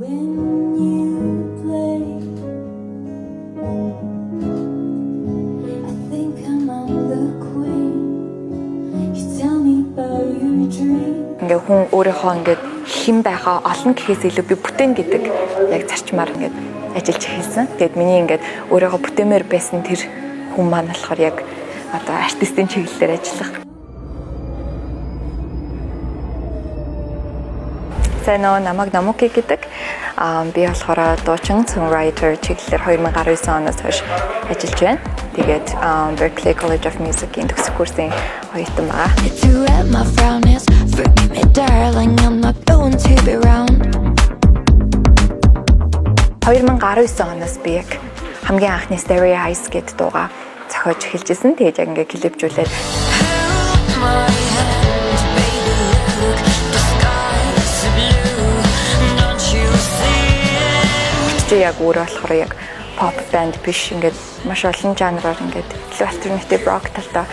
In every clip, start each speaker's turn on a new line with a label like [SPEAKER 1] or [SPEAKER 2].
[SPEAKER 1] Ингээ хүн өөрийнхөө ингээд хэн байгаа олон гэхээс илүү би бүтээн гэдэг яг зарчмаар ингээд ажиллаж эхэлсэн. Тэгэд миний ингээд өөрийгөө бүтээмээр байсан тэр хүн маань болохоор яг одоо артистийн чиглэлээр ажиллах. Сайн намайг Намуки гэдэг. Би болохоор дуучин songwriter чиглэлээр 2019 оноос хойш ажиллаж байна. Тэгээд Berklee College of Music-ийн төгсөх курсын оюутан байгаа. 2019 оноос би яг хамгийн анхны Stereo Eyes гэдэг дуугаа зохиож эхэлжсэн. Тэгээд яг ингээ клипжүүлээд яг өөрөө болохоор яг pop band биш ингээд маш олон жанраар ингээд alternative rock талтай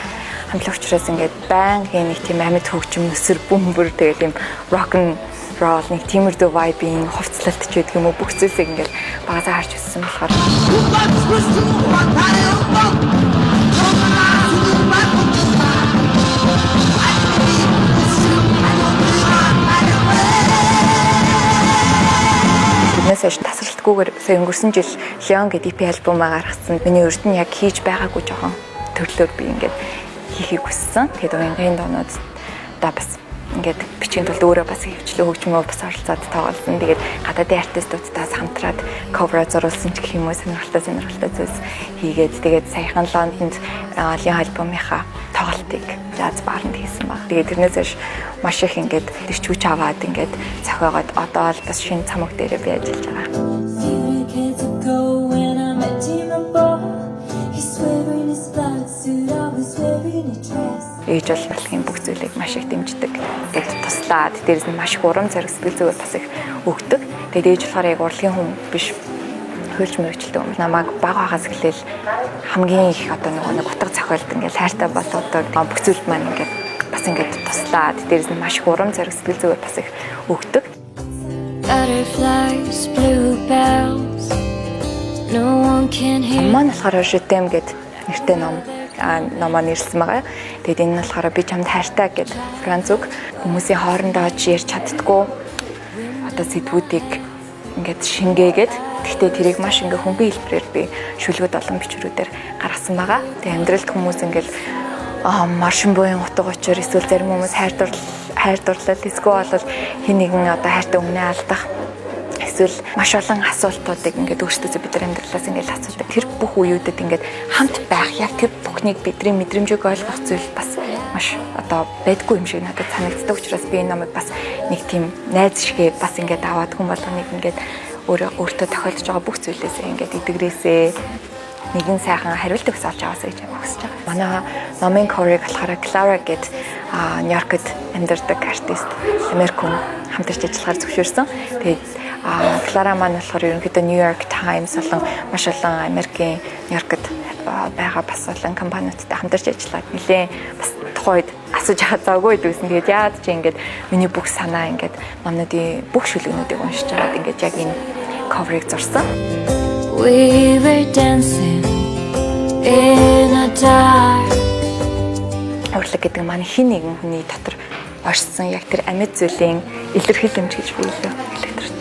[SPEAKER 1] хамтлаг учраас ингээд байнгын нэг тийм амьд хөгжим өсөр бөмбөр тэгээд юм rock and roll нэг тиймэрдүү vibe-ийн хувцлалт ч гэдэг юм уу бүх зүйлсийг ингээд багасаа харж өссөн болохоор Тэрнээс тасралтгүйгээр сая өнгөрсөн жил Leon гэдэг EP альбомаа гаргасан. Миний урд нь яг хийж байгаагүй жоохон төрлөөр би ингээд хийхийг хүссэн. Тэгээд уянгийн доонууд да бас ингээд бичгийн тулд өөрөө бас хөвчлөө хөгжмөө бас оролцоод тоглосон. Тэгээд гадаадын артистуудтай хамтраад cover зурулсан ч гэх юм уу сонирхолтой зүйлс хийгээд тэгээд саяхан Лондонд Leon альбомынхаа тоглолтыг jazz барнд хийсэн баг. Тэгээд тэрнээс хойш маш их ингээд төчүүч аваад ингээд зохиогоод одоо л бас шинэ цамаг дээрээ би ажиллаж байгаа. Ээж бол ялгийн бүх зүйлийг маш их дэмждэг. Тэгээд туслаад дээрээс нь маш их урам зориг сэтгэл зүгээр бас их өгдөг. Тэгээд ээж болохоор яг урлагийн хүн биш хөлж мөрөгчлөлтэй юм. Намайг бага хагас эхлээл хамгийн их одоо нэг утга зохиолд ингээд хайртай болгодог. Бүх зүйлд маань ингээд бас ингээд туслаад дээрээс нь маш их урам зориг сэтгэл зүгээр бас их өгдөг. Манай болохоор шитэм гэд нэртэй номоо нэрлсэн байгаа. Тэгээд энэ нь болохоор би чамд хайртай гэд франц үг хүмүүсийн хоорондоо ярьж чаддгүй одоо сэдвүүдийг ингээд шингээгээд гэхдээ тэрийг маш ингээ хөнгөн хэлбэрээр би шүлгүүд олон бичвэрүүдээр гаргасан байгаа. Тэгээд амьдралд хүмүүс ингээд маршин буян утга учир эсвэл зарим хүмүүс хайр дурлал эсвэл бол хэн нэгэн одоо хайртай өмнө алдах эсвэл маш олон асуултуудыг ингээд өөрсдөөсөө бид нар амьдралаас ингээд асуудаг. Тэр бүх үеүүдэд ингээд хамт байх яг тэр бүхнийг бидний мэдрэмжийг ойлгох зүйл бас маш одоо байдгүй юм шиг надад санагддаг. Учраас би энэ номыг бас нэг тийм найз шигээ бас ингээд аваад хүн болгоныг ингээд өөртөө тохиолдож байгаа бүх зүйлээсээ ингээд идэврээсээ нэгэн сайхан хариулт өгс олж аваасаа гэж хүсэж байгаа. Манай номын cover-ыг болохоор Clara гэд Нью-Йоркт амьдардаг артист Америк хүн хамтарч ажиллахаар зөвшөөрсөн. Тэгээд Clara маань болохоор ерөнхийдөө New York Times болон маш олон Америкийн Нью-Йоркт байгаа бас олон компаниудтай хамтарч ажиллаад нэлээд бас тухайд асууж хацаагүй дүүсэн. Тэгээд яад чи ингээд миний бүх санаа ингээд номнуудын бүх шүлгэнүүдийг уншиж байгаад ингээд яг энэ cover-ыг зурсан. We were dancing in a dark. Урлаг гэдэг маань хин нэгэн хүний дотор оршсон яг тэр амьд зүйлийн илэрхийлэмж гэж би хэлэх